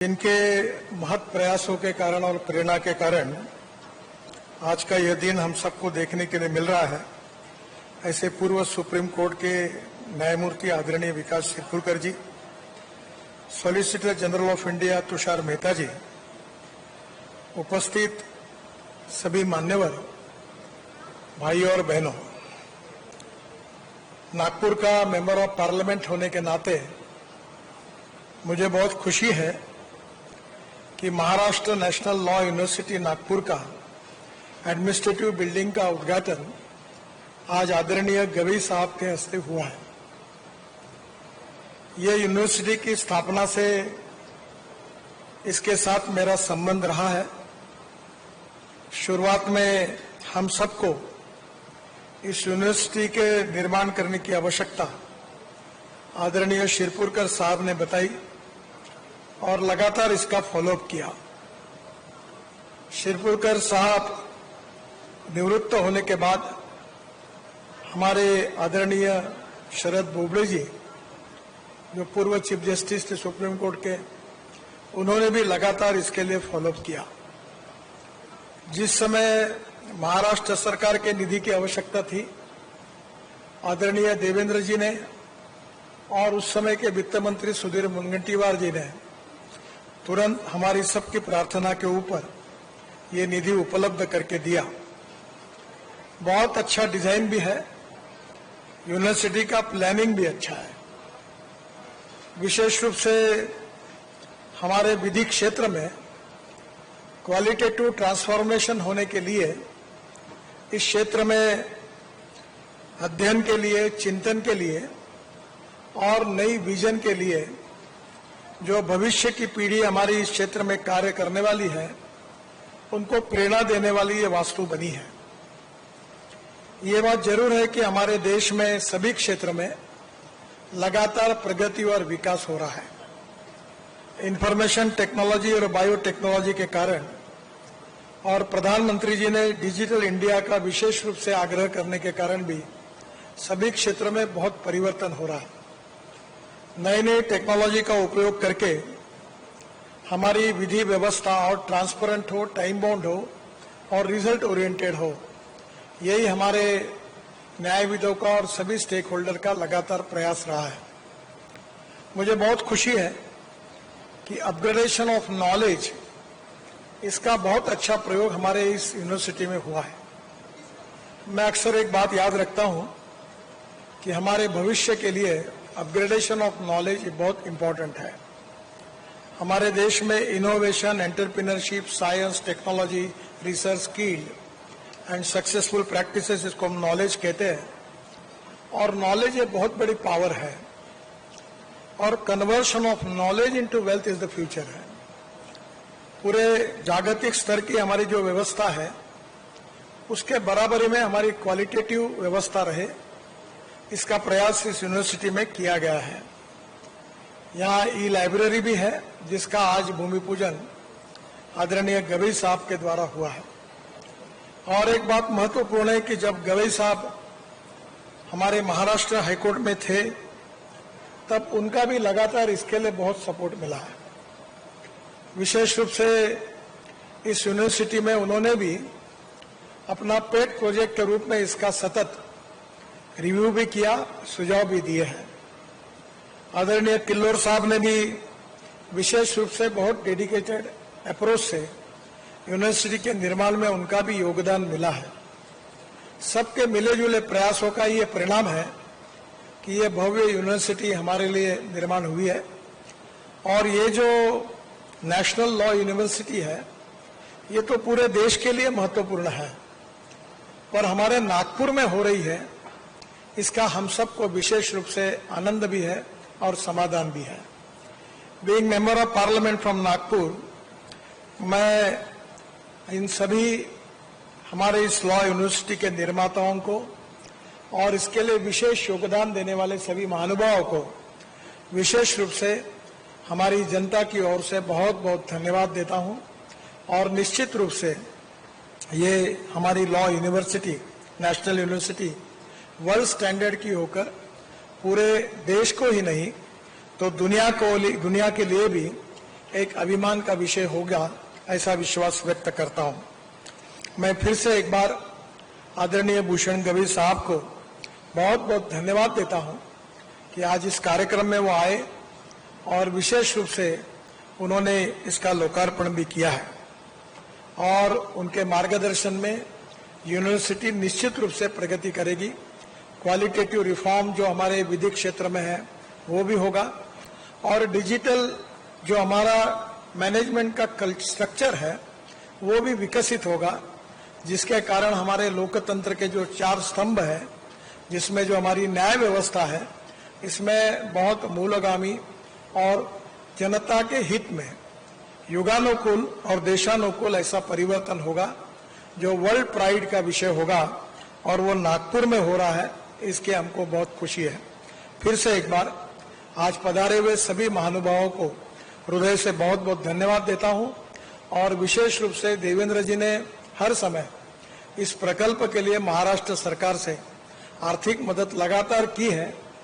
इनके महत् प्रयासों के कारण और प्रेरणा के कारण आज का यह दिन हम सबको देखने के लिए मिल रहा है। ऐसे पूर्व सुप्रीम कोर्ट के न्यायमूर्ति आदरणीय Vikas Sirpurkar ji, solicitor general of India Tushar Mehta ji, उपस्थित सभी मान्यवर भाइयों और बहनों, नागपुर का मेंबर ऑफ पार्लियामेंट होने के नाते मुझे बहुत खुशी है कि Maharashtra national law university Nagpur का एडमिनिस्ट्रेटिव बिल्डिंग का उद्घाटन आज आदरणीय गवई साहब के हस्ते हुआ है। ये यूनिवर्सिटी की स्थापना से इसके साथ मेरा संबंध रहा है। शुरुआत में हम सबको इस यूनिवर्सिटी के निर्माण करने की आवश्यकता आदरणीय सिरपुरकर साहब ने बताई और लगातार इसका फॉलोअप किया। सिरपुरकर साहब निवृत्त होने के बाद हमारे आदरणीय शरद बोबड़े जी, जो पूर्व चीफ जस्टिस थे सुप्रीम कोर्ट के, उन्होंने भी लगातार इसके लिए फॉलोअप किया। जिस समय महाराष्ट्र सरकार के निधि की आवश्यकता थी, आदरणीय देवेंद्र जी ने और उस समय के वित्त मंत्री सुधीर मुनगंटीवार जी ने तुरंत हमारी सबकी प्रार्थना के ऊपर ये निधि उपलब्ध करके दिया। बहुत अच्छा डिजाइन भी है, यूनिवर्सिटी का प्लानिंग भी अच्छा है। विशेष रूप से हमारे विधि क्षेत्र में क्वालिटेटिव ट्रांसफॉर्मेशन होने के लिए, इस क्षेत्र में अध्ययन के लिए, चिंतन के लिए और नई विजन के लिए जो भविष्य की पीढ़ी हमारी इस क्षेत्र में कार्य करने वाली है, उनको प्रेरणा देने वाली ये वास्तु बनी है। ये बात जरूर है कि हमारे देश में सभी क्षेत्र में लगातार प्रगति और विकास हो रहा है। इंफॉर्मेशन टेक्नोलॉजी और बायोटेक्नोलॉजी के कारण और प्रधानमंत्री जी ने डिजिटल इंडिया का विशेष रूप से आग्रह करने के कारण भी सभी क्षेत्रों में बहुत परिवर्तन हो रहा है। नई नई टेक्नोलॉजी का उपयोग करके हमारी विधि व्यवस्था और ट्रांसपेरेंट हो, टाइम बाउंड हो और रिजल्ट ओरिएंटेड हो, यही हमारे न्यायविदों का और सभी स्टेक होल्डर का लगातार प्रयास रहा है। मुझे बहुत खुशी है कि अपग्रेडेशन ऑफ नॉलेज, इसका बहुत अच्छा प्रयोग हमारे इस यूनिवर्सिटी में हुआ है। मैं अक्सर एक बात याद रखता हूं कि हमारे भविष्य के लिए अपग्रेडेशन ऑफ नॉलेज बहुत इंपॉर्टेंट है। हमारे देश में innovation, entrepreneurship, science, technology, research, skill and successful practices, इसको हम नॉलेज कहते हैं। और नॉलेज एक बहुत बड़ी पावर है और conversion of knowledge into wealth is the future है। पूरे जागतिक स्तर की हमारी जो व्यवस्था है, उसके बराबरी में हमारी क्वालिटेटिव व्यवस्था रहे, इसका प्रयास इस यूनिवर्सिटी में किया गया है। यहाँ ई लाइब्रेरी भी है, जिसका आज भूमि पूजन आदरणीय गवई साहब के द्वारा हुआ है। और एक बात महत्वपूर्ण है कि जब गवई साहब हमारे महाराष्ट्र हाईकोर्ट में थे, तब उनका भी लगातार इसके लिए बहुत सपोर्ट मिला है। विशेष रूप से इस यूनिवर्सिटी में उन्होंने भी अपना पेट प्रोजेक्ट के रूप में इसका सतत रिव्यू भी किया, सुझाव भी दिए हैं। आदरणीय किल्लोर साहब ने भी विशेष रूप से बहुत डेडिकेटेड अप्रोच से यूनिवर्सिटी के निर्माण में उनका भी योगदान मिला है। सबके मिले जुले प्रयासों का ये परिणाम है कि ये भव्य यूनिवर्सिटी हमारे लिए निर्माण हुई है। और ये जो नेशनल लॉ यूनिवर्सिटी है, ये तो पूरे देश के लिए महत्वपूर्ण है, पर हमारे नागपुर में हो रही है, इसका हम सबको विशेष रूप से आनंद भी है और समाधान भी है। Being member of parliament from Nagpur, मैं इन सभी हमारे इस लॉ यूनिवर्सिटी के निर्माताओं को और इसके लिए विशेष योगदान देने वाले सभी महानुभावों को विशेष रूप से हमारी जनता की ओर से बहुत बहुत धन्यवाद देता हूं। और निश्चित रूप से ये हमारी law university, national university world standard की होकर पूरे देश को ही नहीं तो दुनिया के लिए भी एक अभिमान का विषय होगा, ऐसा विश्वास व्यक्त करता हूं। मैं फिर से एक बार आदरणीय भूषण गंभीर साहब को बहुत बहुत धन्यवाद देता हूं कि आज इस कार्यक्रम में वो आए और विशेष रूप से उन्होंने इसका लोकार्पण भी किया है। और उनके मार्गदर्शन में यूनिवर्सिटी निश्चित रूप से प्रगति करेगी। क्वालिटेटिव रिफॉर्म जो हमारे विधि क्षेत्र में है वो भी होगा, और डिजिटल जो हमारा मैनेजमेंट का स्ट्रक्चर है वो भी विकसित होगा, जिसके कारण हमारे लोकतंत्र के जो 4 स्तंभ है, जिसमें जो हमारी न्याय व्यवस्था है, इसमें बहुत मूलगामी और जनता के हित में युगानुकूल और देशानुकूल ऐसा परिवर्तन होगा जो वर्ल्ड प्राइड का विषय होगा, और वो नागपुर में हो रहा है, इसके हमको बहुत खुशी है। फिर से एक बार आज पधारे हुए सभी महानुभावों को हृदय से बहुत बहुत धन्यवाद देता हूं, और विशेष रूप से देवेंद्र जी ने हर समय इस प्रकल्प के लिए महाराष्ट्र सरकार से आर्थिक मदद लगातार की है।